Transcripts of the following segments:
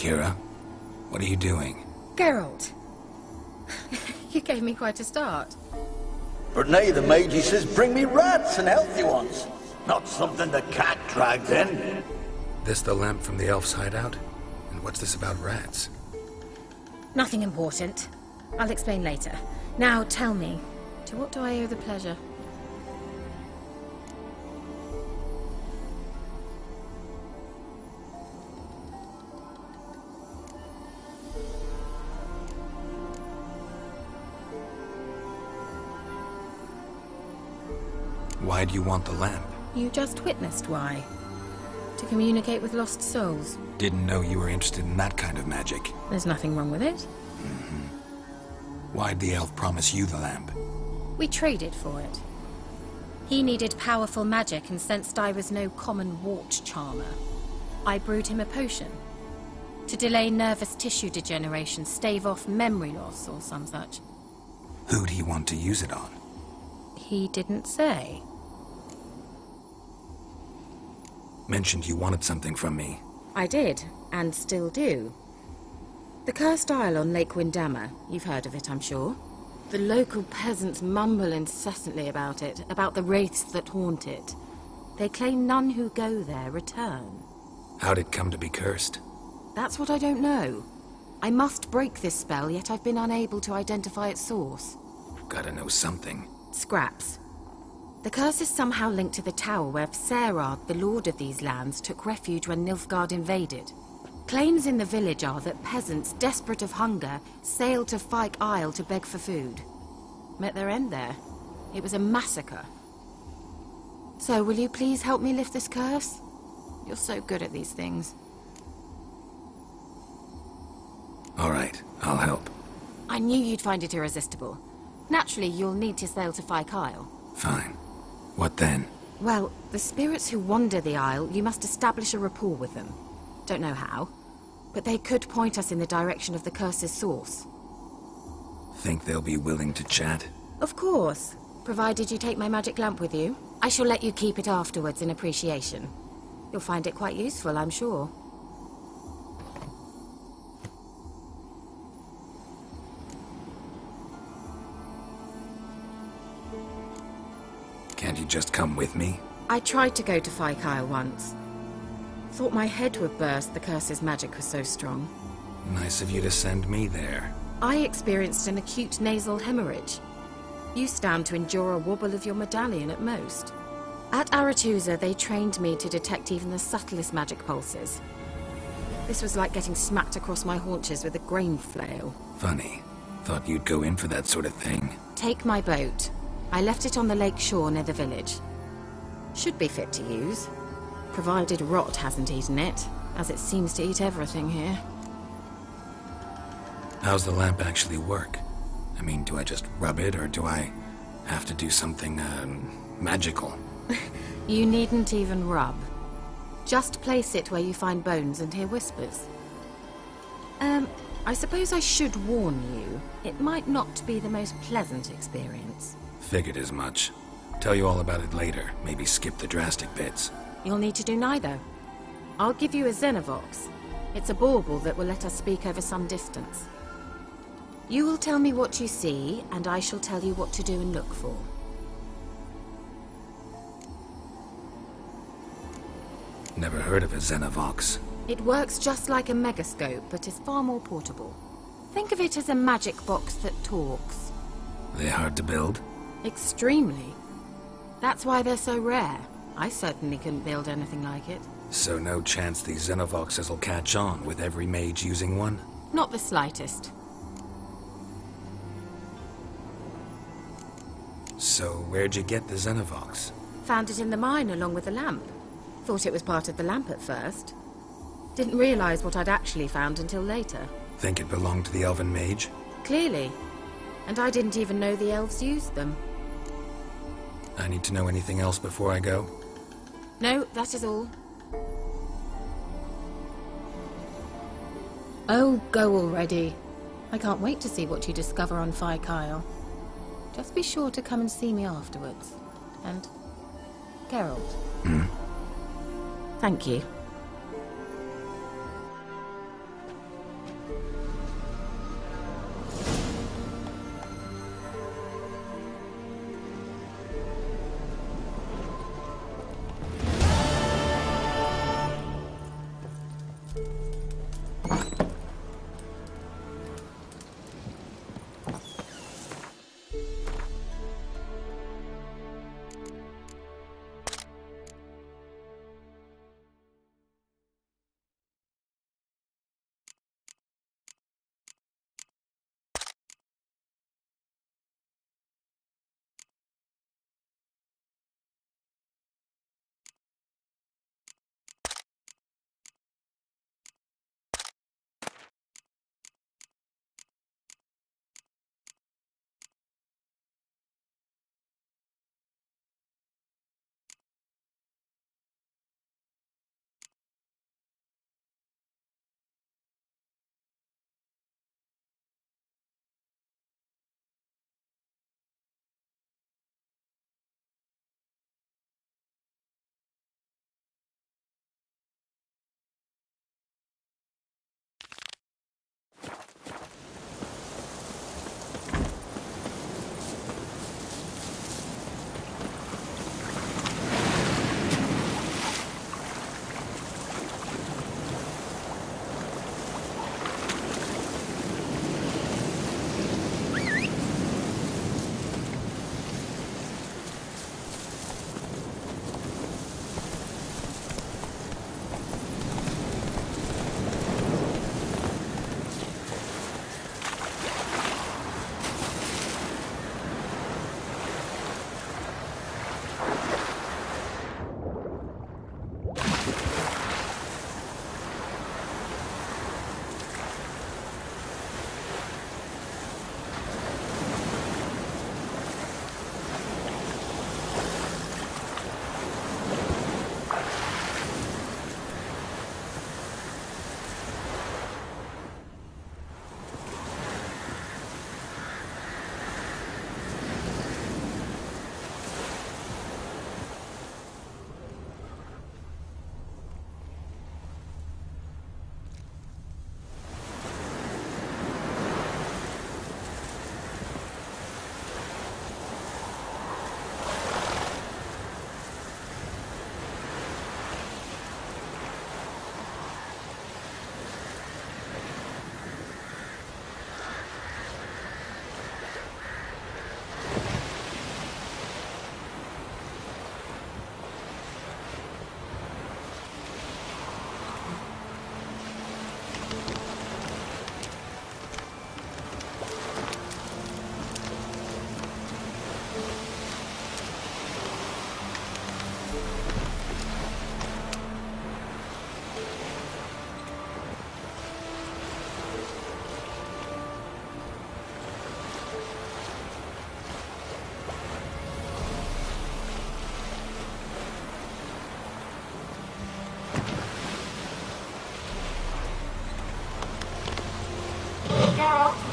Kiera, what are you doing? Geralt. You gave me quite a start. But nay, the mage, he says, bring me rats and healthy ones. Not something the cat dragged in. This the lamp from the elf's hideout? And what's this about rats? Nothing important. I'll explain later. Now tell me, to what do I owe the pleasure? Why do you want the lamp? You just witnessed why. To communicate with lost souls. Didn't know you were interested in that kind of magic. There's nothing wrong with it. Why'd the elf promise you the lamp? We traded for it. He needed powerful magic and sensed I was no common wart charmer. I brewed him a potion. To delay nervous tissue degeneration, stave off memory loss or some such. Who'd he want to use it on? He didn't say. Mentioned you wanted something from me. I did, and still do. The Cursed Isle on Lake Windammer. You've heard of it, I'm sure. The local peasants mumble incessantly about it, about the wraiths that haunt it. They claim none who go there return. How'd it come to be cursed? That's what I don't know. I must break this spell, yet I've been unable to identify its source. Gotta know something. Scraps. The curse is somehow linked to the tower where Serard, the lord of these lands, took refuge when Nilfgaard invaded. Claims in the village are that peasants, desperate of hunger, sailed to Fyke Isle to beg for food. Met their end there. It was a massacre. So, will you please help me lift this curse? You're so good at these things. All right, I'll help. I knew you'd find it irresistible. Naturally, you'll need to sail to Fyke Isle. Fine. What then? Well, the spirits who wander the Isle, you must establish a rapport with them. Don't know how, but they could point us in the direction of the curse's source. Think they'll be willing to chat? Of course, provided you take my magic lamp with you. I shall let you keep it afterwards in appreciation. You'll find it quite useful, I'm sure. Can't you just come with me? I tried to go to Fyke Isle once. Thought my head would burst, the curse's magic was so strong. Nice of you to send me there. I experienced an acute nasal hemorrhage. You stand to endure a wobble of your medallion at most. At Aretusa, they trained me to detect even the subtlest magic pulses. This was like getting smacked across my haunches with a grain flail. Funny. Thought you'd go in for that sort of thing. Take my boat. I left it on the lake shore near the village. Should be fit to use. Provided rot hasn't eaten it, as it seems to eat everything here. How's the lamp actually work? I mean, do I just rub it, or do I have to do something, magical? You needn't even rub. Just place it where you find bones and hear whispers. I suppose I should warn you. It might not be the most pleasant experience. Figured as much. Tell you all about it later. Maybe skip the drastic bits. You'll need to do neither. I'll give you a Xenovox. It's a bauble that will let us speak over some distance. You will tell me what you see, and I shall tell you what to do and look for. Never heard of a Xenovox. It works just like a megascope, but is far more portable. Think of it as a magic box that talks. They hard to build? Extremely. That's why they're so rare. I certainly couldn't build anything like it. So no chance these Xenovoxes will catch on with every mage using one? Not the slightest. So where'd you get the Xenovox? Found it in the mine along with the lamp. Thought it was part of the lamp at first. Didn't realize what I'd actually found until later. Think it belonged to the elven mage? Clearly. And I didn't even know the elves used them. I need to know anything else before I go? No, that is all. Oh, go already. I can't wait to see what you discover on Fyke Isle. Just be sure to come and see me afterwards. And... Geralt. Hmm? Thank you.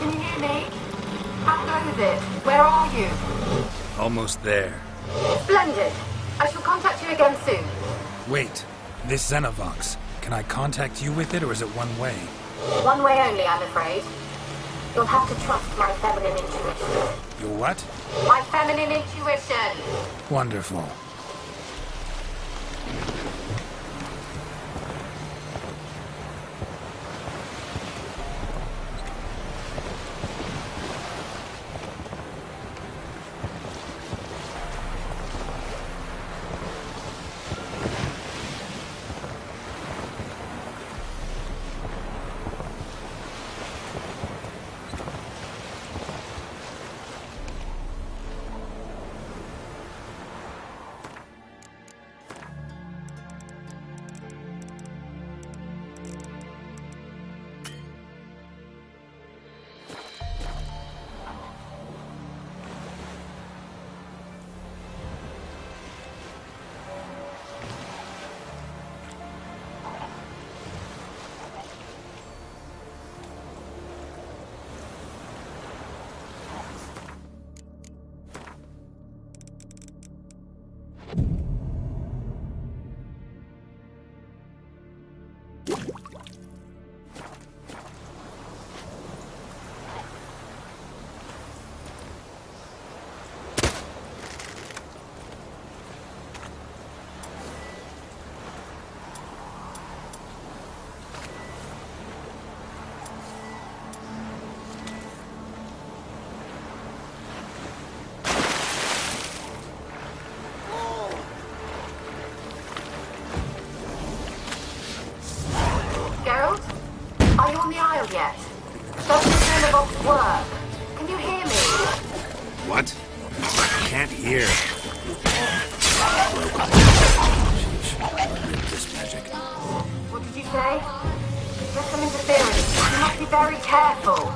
Can you hear me? How goes it? Where are you? Almost there. Splendid. I shall contact you again soon. Wait, this Xenovox. Can I contact you with it, or is it one way? One way only, I'm afraid. You'll have to trust my feminine intuition. Your what? My feminine intuition! Wonderful. Are you on the Isle yet? Does the Xenovox work? Can you hear me? What? I can't hear. This magic. What did you say? There's some interference. You must be very careful.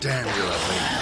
Damn, you're ugly.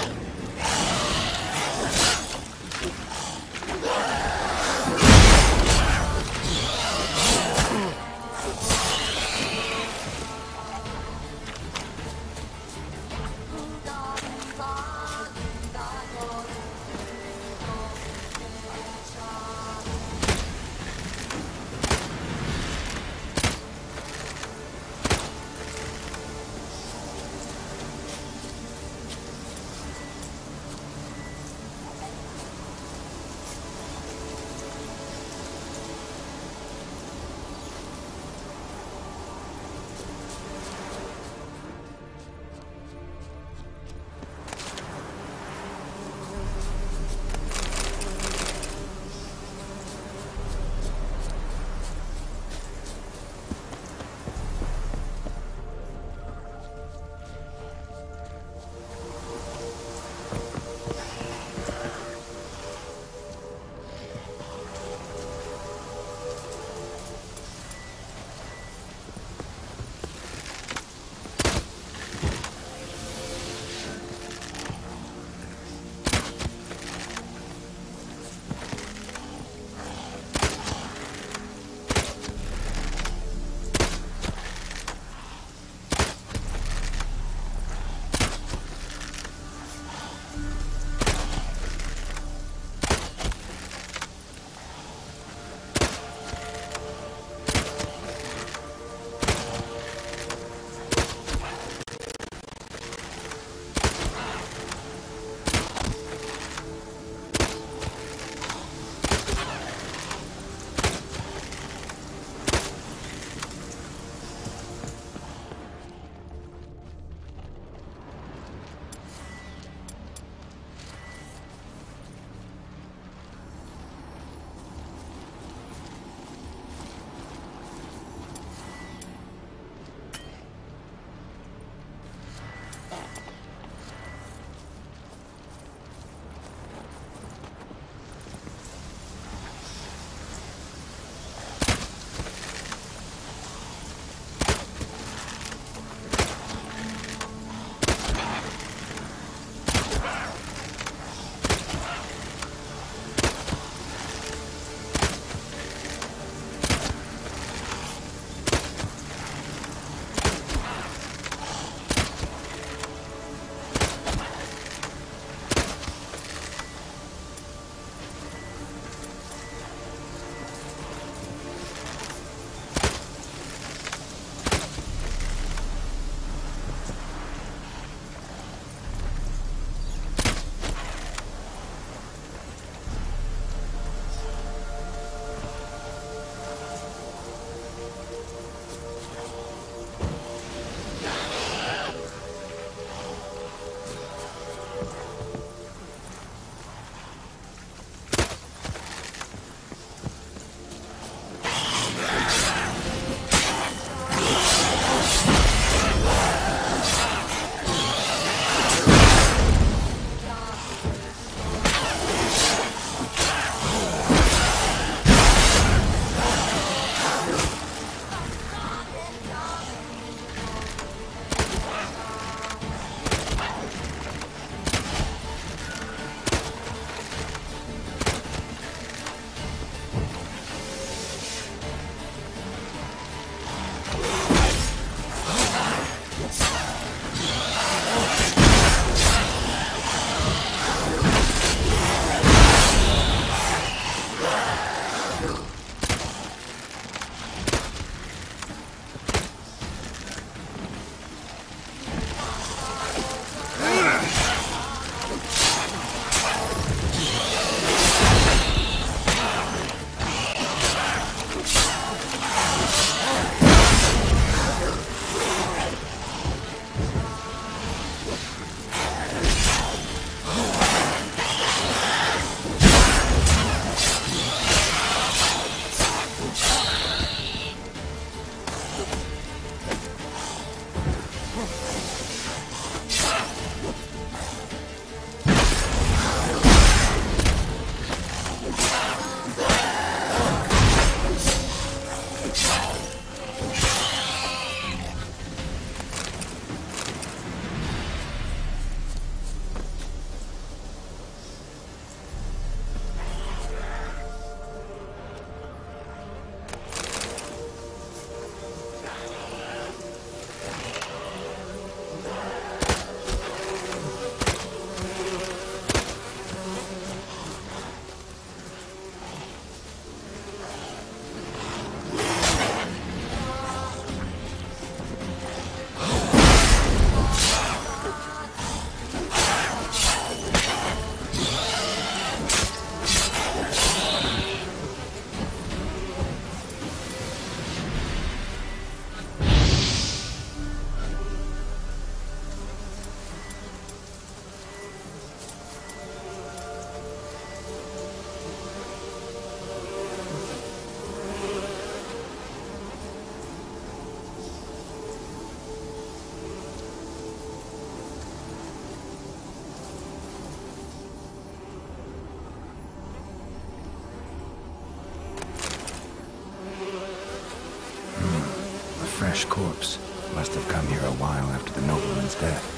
Must have come here a while after the nobleman's death.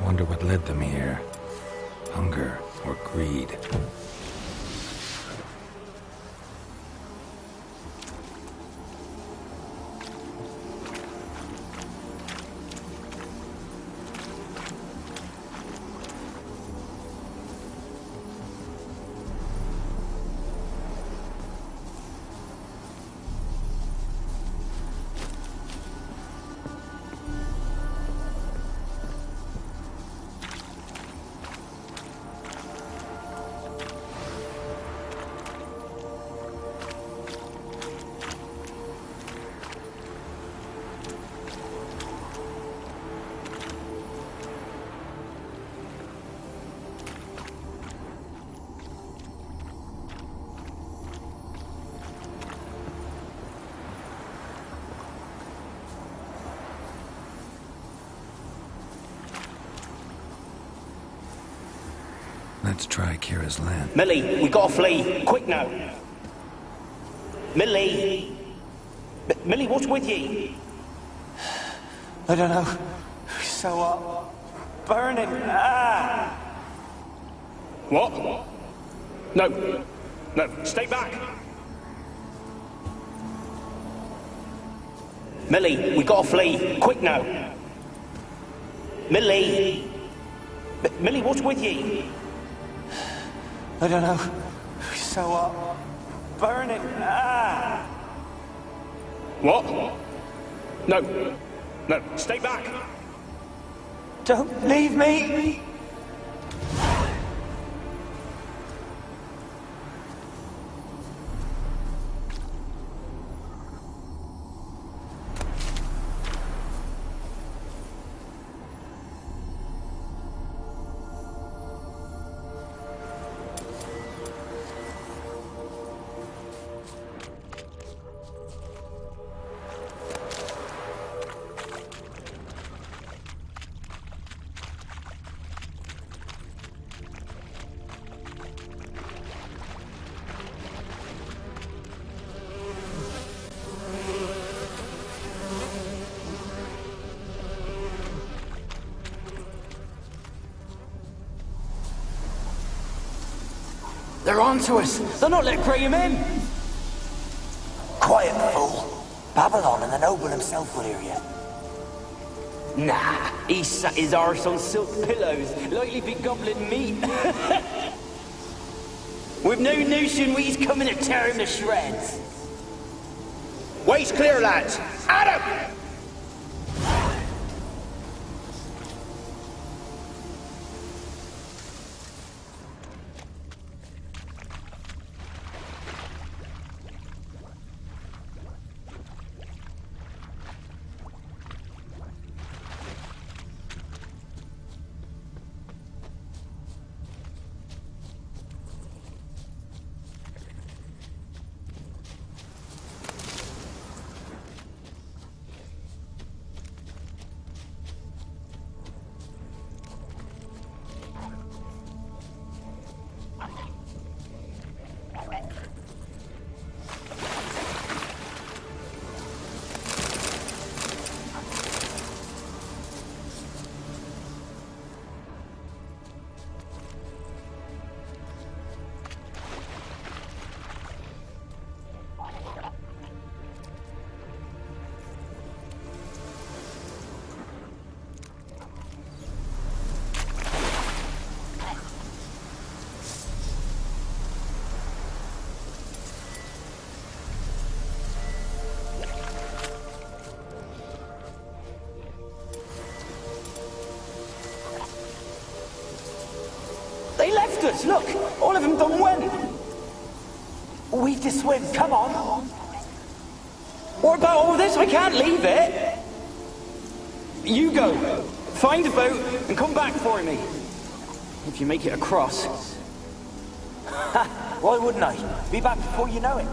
Wonder what led them here. Hunger or greed. Let's try Kiera's land. Millie, we gotta flee. Quick now. Millie! Millie, what's with you? I don't know. So, burning. Ah! What? No. No, stay back. Millie, we gotta flee. Quick now. Millie! Millie, what's with you? I don't know. So, burning. Ah! What? No. No, stay back. Don't leave me. They're on to us. They'll not let Graham in. Quiet, fool. Babylon and the noble himself will hear you. Nah, he sat his arse on silk pillows, likely be gobbling meat. With no notion we's coming to tear him to shreds. Way's clear, lads. Adam! They left us, look! All of them done went! We've to swim, come on! What about all this? I can't leave it! You go! Find a boat and come back for me! If you make it across. Why wouldn't I? Be back before you know it.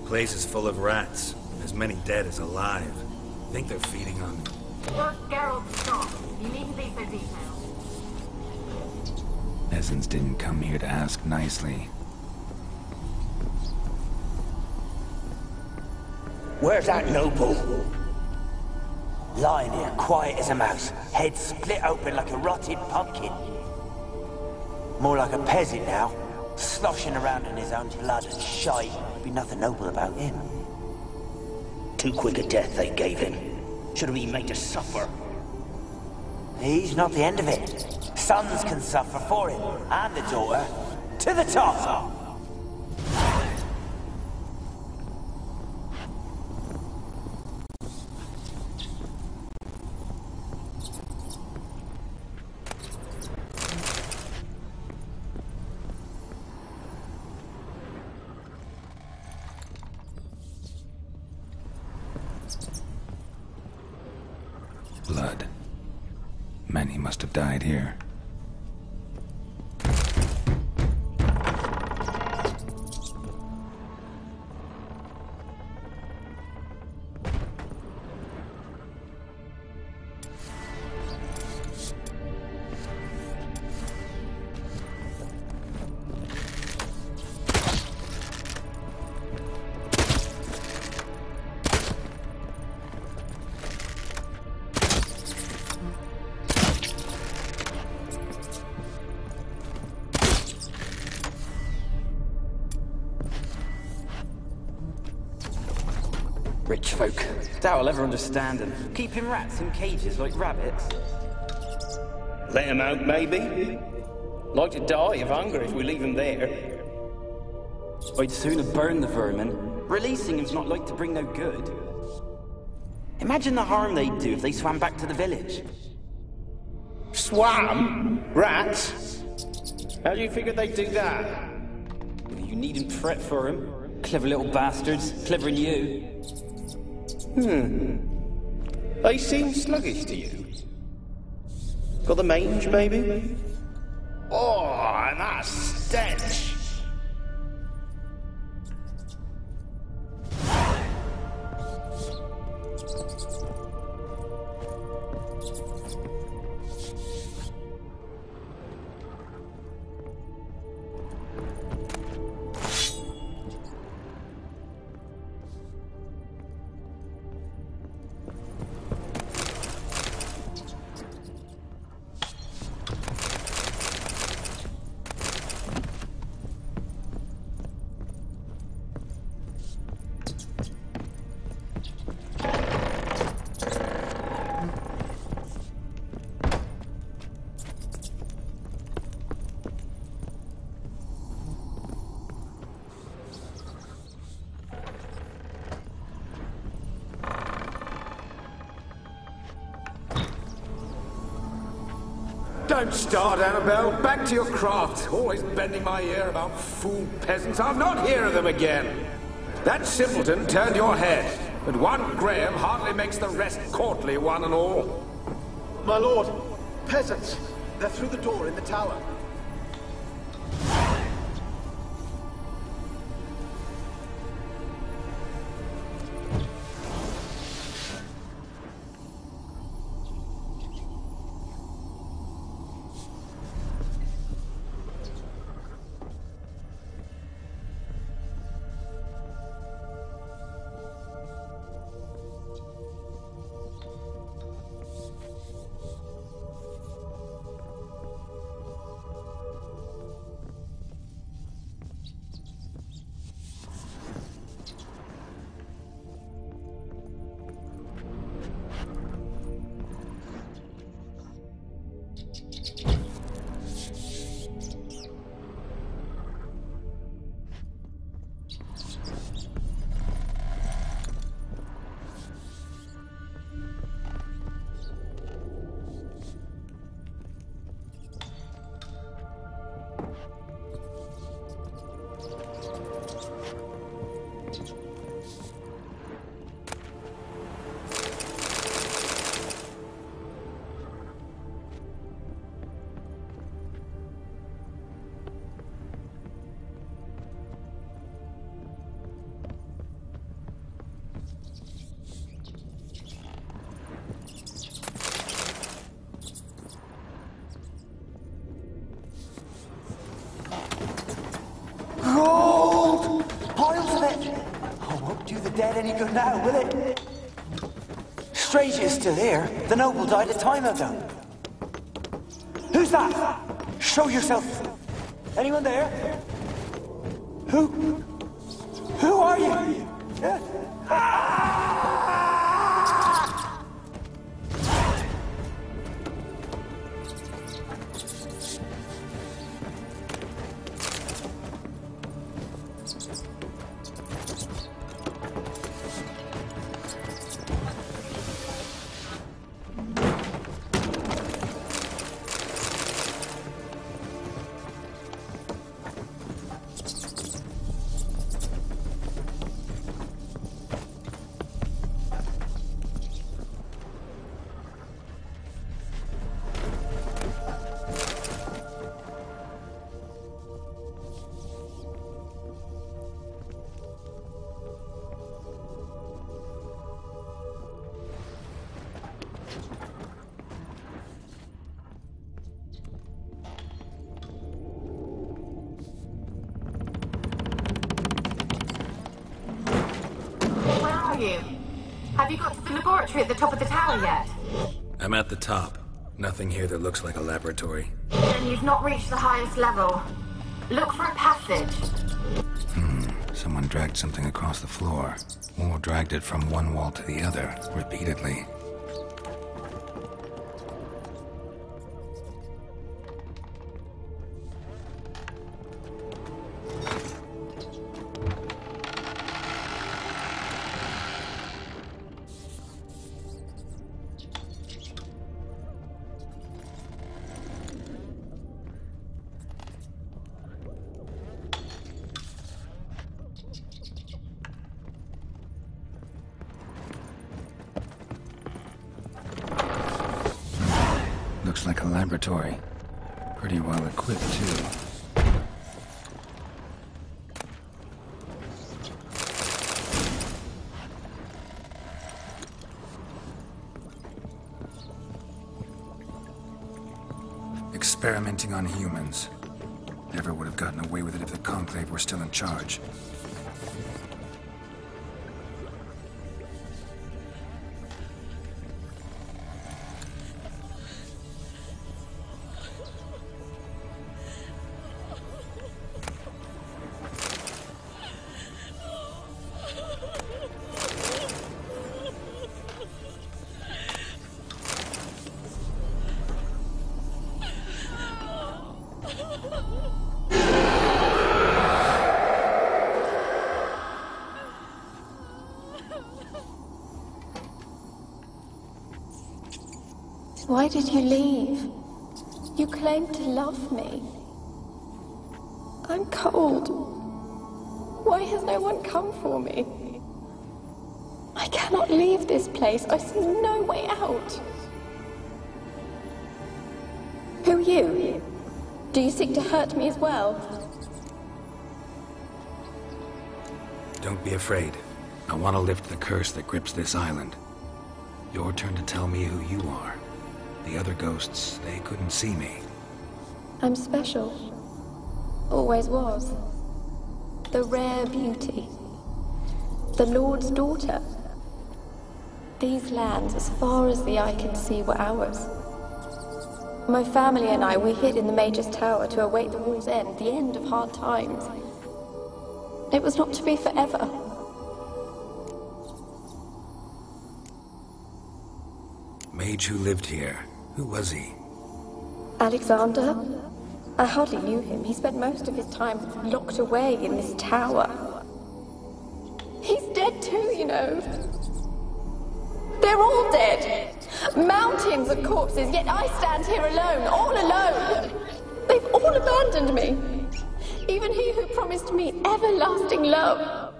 Place is full of rats. As many dead as alive. I think they're feeding on... First Gerald's stop. You needn't leave the details. Peasants didn't come here to ask nicely. Where's that noble? Lying here, quiet as a mouse, head split open like a rotted pumpkin. More like a peasant now, sloshing around in his own blood and shite. Be nothing noble about him. Too quick a death they gave him. Should have been made to suffer. He's not the end of it. Sons can suffer for him, and the daughter. To the top! must have died here. Rich folk. Doubt I'll ever understand them. Keeping rats in cages like rabbits. Let him out, maybe? Like to die of hunger if we leave him there. I'd sooner burn the vermin. Releasing him's not like to bring no good. Imagine the harm they'd do if they swam back to the village. Swam? Rats? How do you figure they'd do that? You needn't fret for him. Clever little bastards. Clever than you. They seem sluggish to you. Got the mange, maybe? Oh, and that stench! Don't start, Anabelle. Back to your craft. Always bending my ear about fool peasants. I'll not hear of them again. That simpleton turned your head, but one Graham hardly makes the rest courtly, one and all. My lord, peasants. They're through the door in the tower. Dead any good now, will it? Strange it's still here. The noble died a time ago. Who's that? Show yourself. Anyone there? Who are you? you? Have you got to the laboratory at the top of the tower yet? I'm at the top. Nothing here that looks like a laboratory. Then you've not reached the highest level. Look for a passage. Someone dragged something across the floor. Or dragged it from one wall to the other, repeatedly. Looks like a laboratory. Pretty well equipped, too. Experimenting on humans. Never would have gotten away with it if the Conclave were still in charge. Why did you leave? You claimed to love me. I'm cold. Why has no one come for me? I cannot leave this place. I see no way out. Who are you? Do you seek to hurt me as well? Don't be afraid. I want to lift the curse that grips this island. Your turn to tell me who you are. The other ghosts, they couldn't see me. I'm special. Always was. The rare beauty. The Lord's daughter. These lands, as far as the eye can see, were ours. My family and I, we hid in the Mage's Tower to await the war's end, the end of hard times. It was not to be forever. Mage who lived here. Who was he? Alexander? I hardly knew him. He spent most of his time locked away in this tower. He's dead too, you know. They're all dead. Mountains of corpses, yet I stand here alone, all alone. They've all abandoned me. Even he who promised me everlasting love.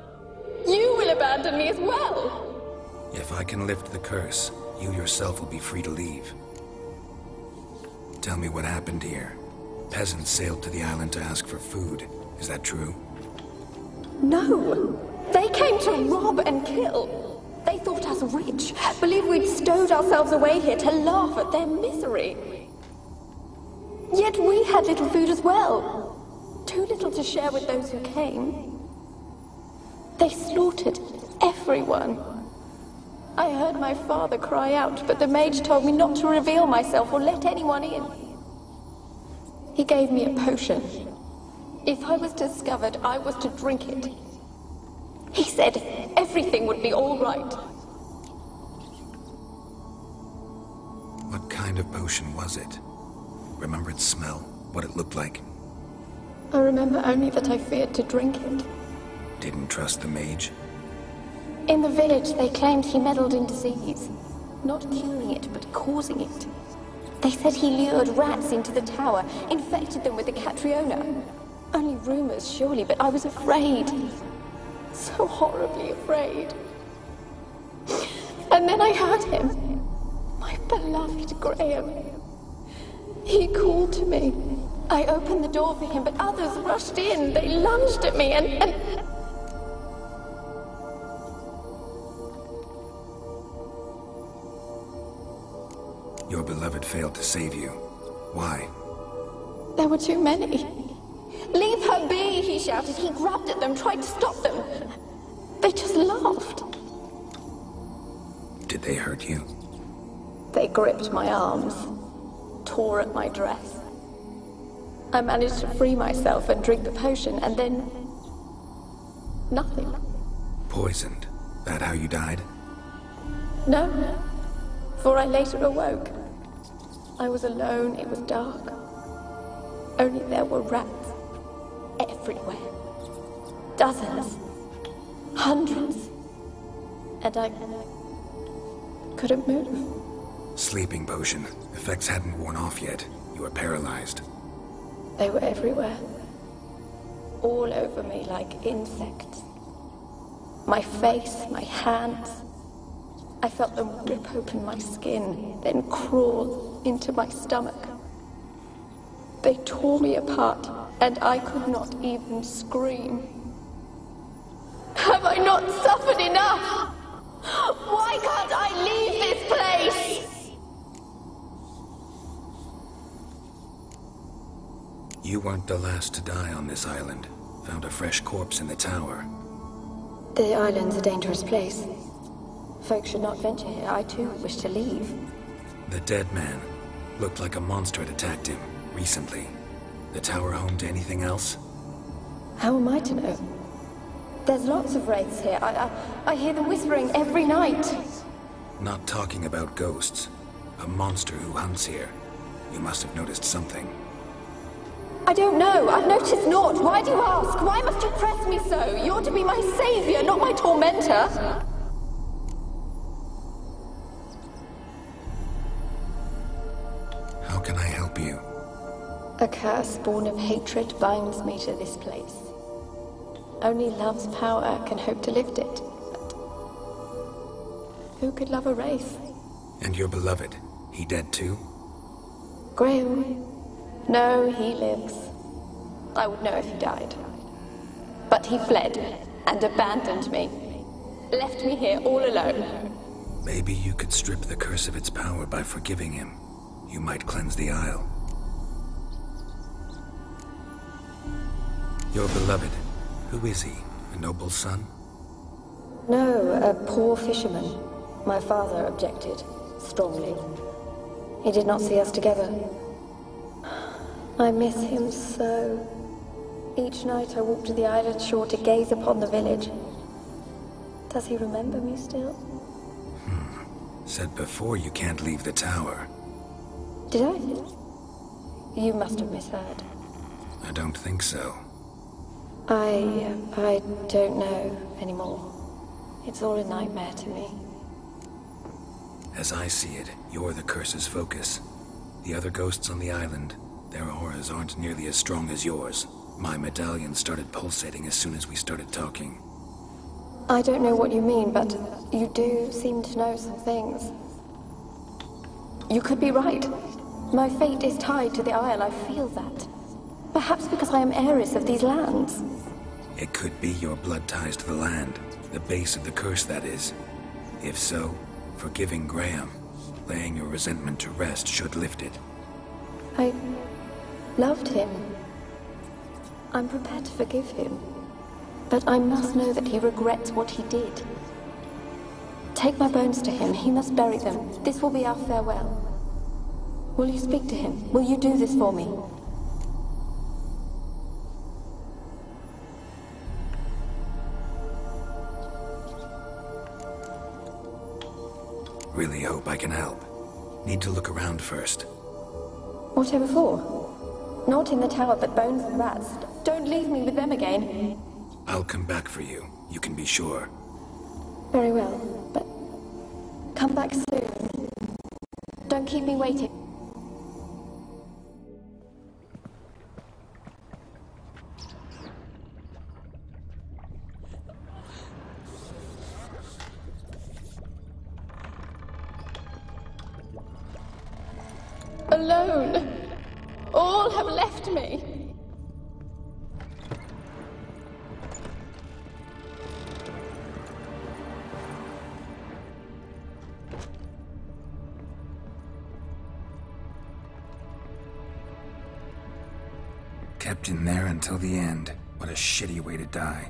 You will abandon me as well. If I can lift the curse, you yourself will be free to leave. Tell me what happened here. Peasants sailed to the island to ask for food. Is that true? No. They came to rob and kill. They thought us rich, believed we'd stowed ourselves away here to laugh at their misery. Yet we had little food as well. Too little to share with those who came. They slaughtered everyone. I heard my father cry out, but the mage told me not to reveal myself or let anyone in. He gave me a potion. If I was discovered, I was to drink it. He said everything would be all right. What kind of potion was it? Remember its smell? What it looked like? I remember only that I feared to drink it. Didn't trust the mage? In the village, they claimed he meddled in disease. Not curing it, but causing it. They said he lured rats into the tower, infected them with the Catriona. Only rumors, surely, but I was afraid. So horribly afraid. And then I heard him. My beloved Graham. He called to me. I opened the door for him, but others rushed in. They lunged at me and... Your beloved failed to save you. Why? There were too many. Leave her be, he shouted. He grabbed at them, tried to stop them. They just laughed. Did they hurt you? They gripped my arms, tore at my dress. I managed to free myself and drink the potion, and then... nothing. Poisoned? That how you died? No, for I later awoke. I was alone, it was dark. Only there were rats everywhere. Dozens. Hundreds. And I couldn't move. Sleeping potion. Effects hadn't worn off yet. You were paralyzed. They were everywhere. All over me like insects. My face, my hands. I felt them rip open my skin, then crawl into my stomach. They tore me apart, and I could not even scream. Have I not suffered enough? Why can't I leave this place? You weren't the last to die on this island. Found a fresh corpse in the tower. The island's a dangerous place. Folks should not venture here. I too wish to leave. The dead man. Looked like a monster had attacked him, recently. The tower home to anything else? How am I to know? There's lots of wraiths here. I hear them whispering every night. Not talking about ghosts. A monster who hunts here. You must have noticed something. I don't know. I've noticed naught. Why do you ask? Why must you press me so? You're to be my savior, not my tormentor. How can I help you? A curse born of hatred binds me to this place. Only love's power can hope to lift it. But who could love a wraith? And your beloved, he dead too? Graham? No, he lives. I would know if he died. But he fled and abandoned me. Left me here all alone. Maybe you could strip the curse of its power by forgiving him. You might cleanse the Isle. Your beloved, who is he? A noble son? No, a poor fisherman. My father objected, strongly. He did not see us together. I miss him so. Each night I walk to the island shore to gaze upon the village. Does he remember me still? Said before you can't leave the tower. Did I? You must have misheard. I don't think so. I don't know anymore. It's all a nightmare to me. As I see it, you're the curse's focus. The other ghosts on the island, their auras aren't nearly as strong as yours. My medallion started pulsating as soon as we started talking. I don't know what you mean, but you do seem to know some things. You could be right. My fate is tied to the Isle, I feel that. Perhaps because I am heiress of these lands. It could be your blood ties to the land, the base of the curse, that is. If so, forgiving Graham, laying your resentment to rest should lift it. I loved him. I'm prepared to forgive him. But I must know that he regrets what he did. Take my bones to him. He must bury them. This will be our farewell. Will you speak to him? Will you do this for me? Really hope I can help. Need to look around first. Whatever for? Not in the tower, but bones and rats. Don't leave me with them again. I'll come back for you. You can be sure. Very well, but come back soon. Don't keep me waiting. Alone. All have left me. Kept in there until the end. What a shitty way to die.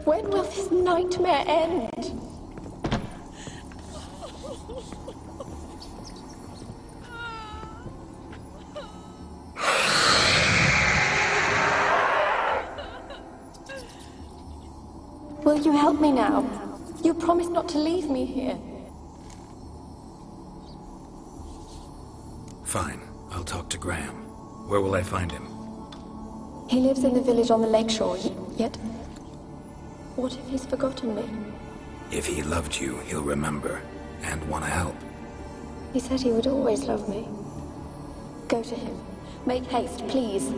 When will this nightmare end? Will you help me now? You promised not to leave me here. Fine. I'll talk to Graham. Where will I find him? He lives in the village on the lakeshore, yet... What if he's forgotten me? If he loved you, he'll remember, and want to help. He said he would always love me. Go to him. Make haste, please.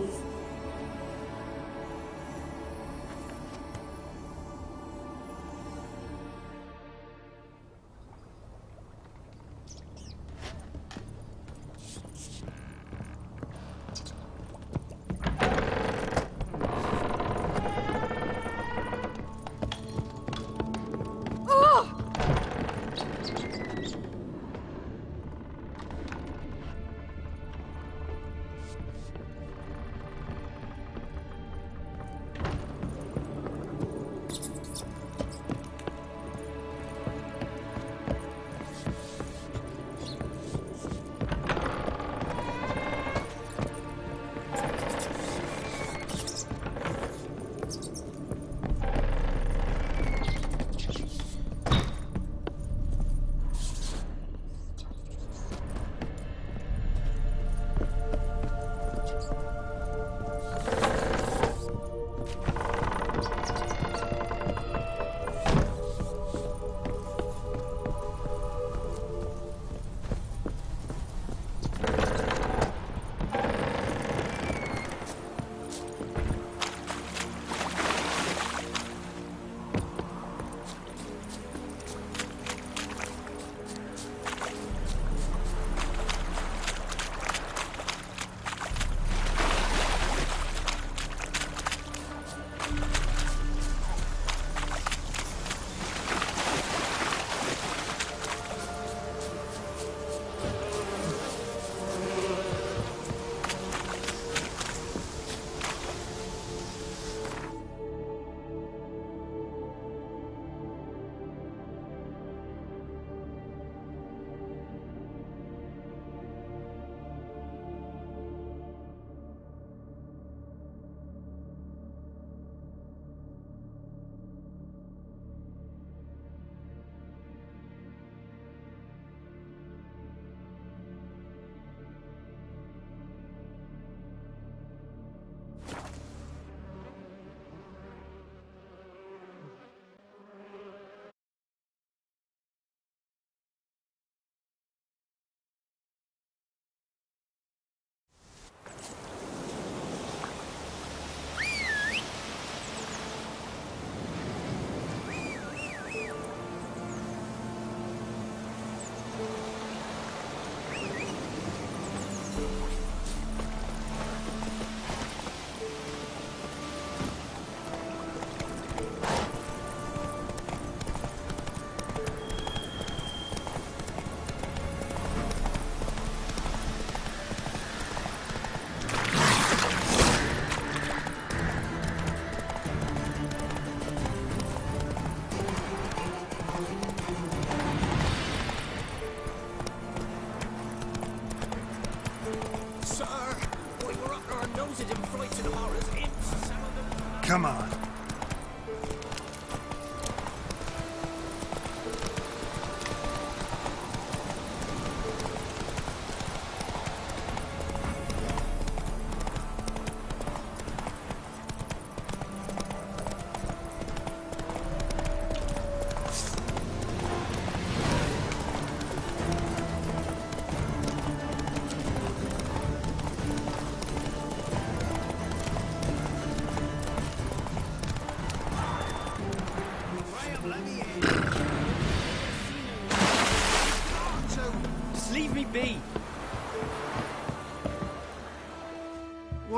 Come on.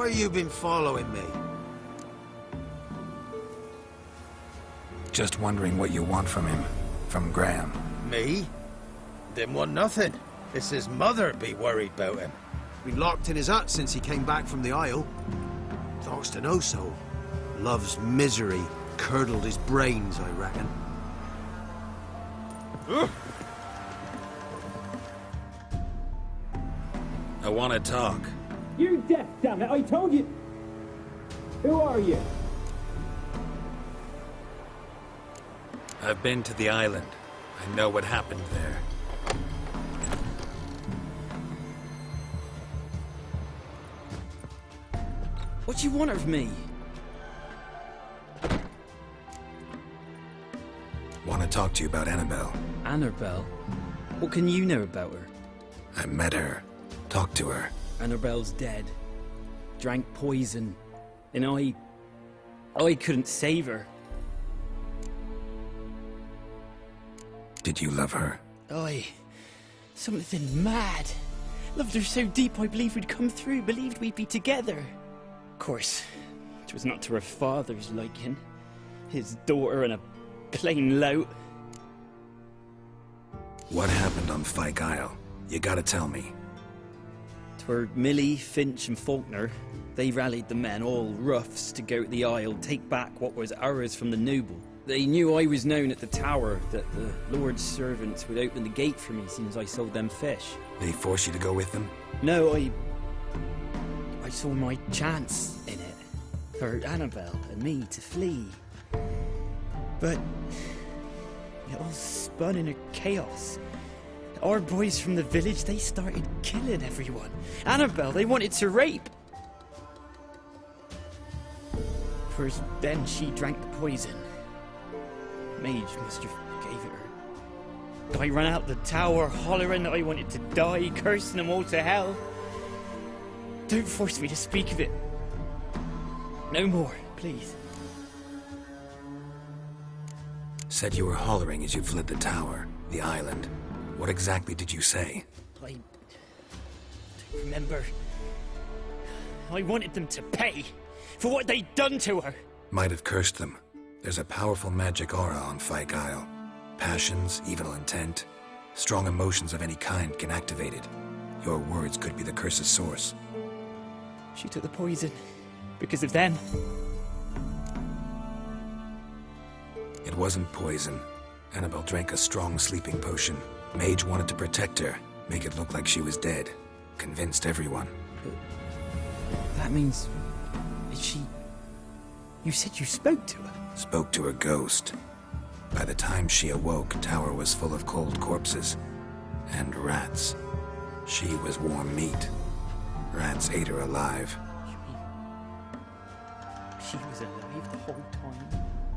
Why you been following me? Just wondering what you want from him. From Graham. Me? Didn't want nothing. It's his mother be worried about him. Been locked in his hut since he came back from the Isle. Talks to no soul. Loves misery. curdled his brains, I reckon. I want to talk. You're deaf, damn it! I told you. Who are you? I've been to the island. I know what happened there. What do you want of me? Want to talk to you about Anabelle. Anabelle? What can you know about her? I met her. Talked to her. Anabelle's dead. Drank poison. And I couldn't save her. Did you love her? Something mad. Loved her so deep I believed we'd come through, believed we'd be together. Of course, it was not to her father's liking. His daughter and a plain lout. What happened on Fyke Isle? You gotta tell me. 'Twere Millie, Finch and Faulkner. They rallied the men, all roughs, to go to the Isle, take back what was ours from the noble. They knew I was known at the tower, that the Lord's servants would open the gate for me as soon as I sold them fish. They forced you to go with them? No, I saw my chance in it. For Anabelle and me to flee. But it all spun in a chaos. Our boys from the village, they started killing everyone. Anabelle, they wanted to rape. First, then she drank the poison. Mage must have gave it her. I ran out the tower, hollering that I wanted to die, cursing them all to hell. Don't force me to speak of it. No more, please. Said you were hollering as you fled the tower, the island. What exactly did you say? I don't remember. I wanted them to pay for what they'd done to her. Might have cursed them. There's a powerful magic aura on Fyke Isle. Passions, evil intent, strong emotions of any kind can activate it. Your words could be the curse's source. She took the poison because of them. It wasn't poison. Anabelle drank a strong sleeping potion. Mage wanted to protect her, make it look like she was dead. Convinced everyone. But that means... Is she... You said you spoke to her? Spoke to her ghost. By the time she awoke, tower was full of cold corpses. And rats. She was warm meat. Rats ate her alive. She was alive the whole time?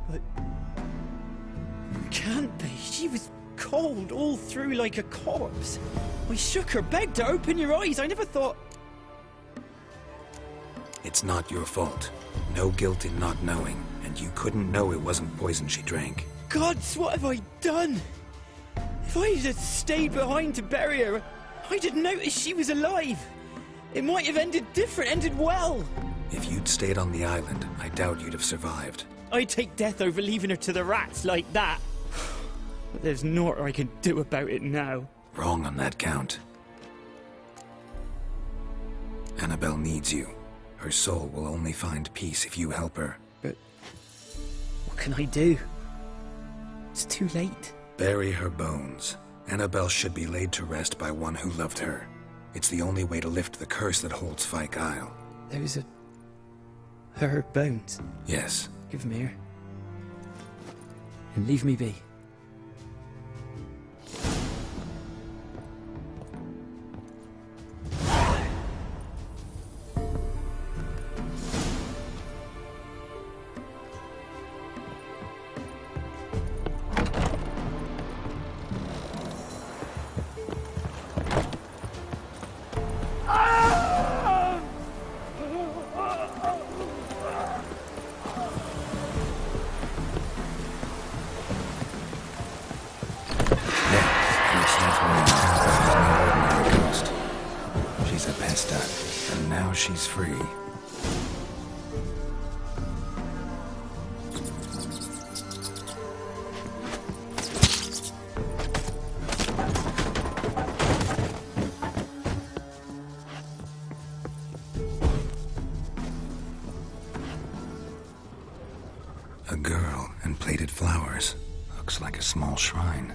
But... Can't be. She was cold all through like a corpse. I shook her, begged her, open your eyes. I never thought... It's not your fault. No guilt in not knowing, and you couldn't know it wasn't poison she drank. Gods, what have I done? If I had stayed behind to bury her, I didn't notice she was alive. It might have ended different, ended well. If you'd stayed on the island, I doubt you'd have survived. I'd take death over leaving her to the rats like that. But there's naught I can do about it now. Wrong on that count. Anabelle needs you. Her soul will only find peace if you help her. But what can I do? It's too late. Bury her bones. Anabelle should be laid to rest by one who loved her. It's the only way to lift the curse that holds Fyke Isle. Those are... her bones? Yes. Give them here. And leave me be. And now she's free. A girl and plated flowers. Looks like a small shrine.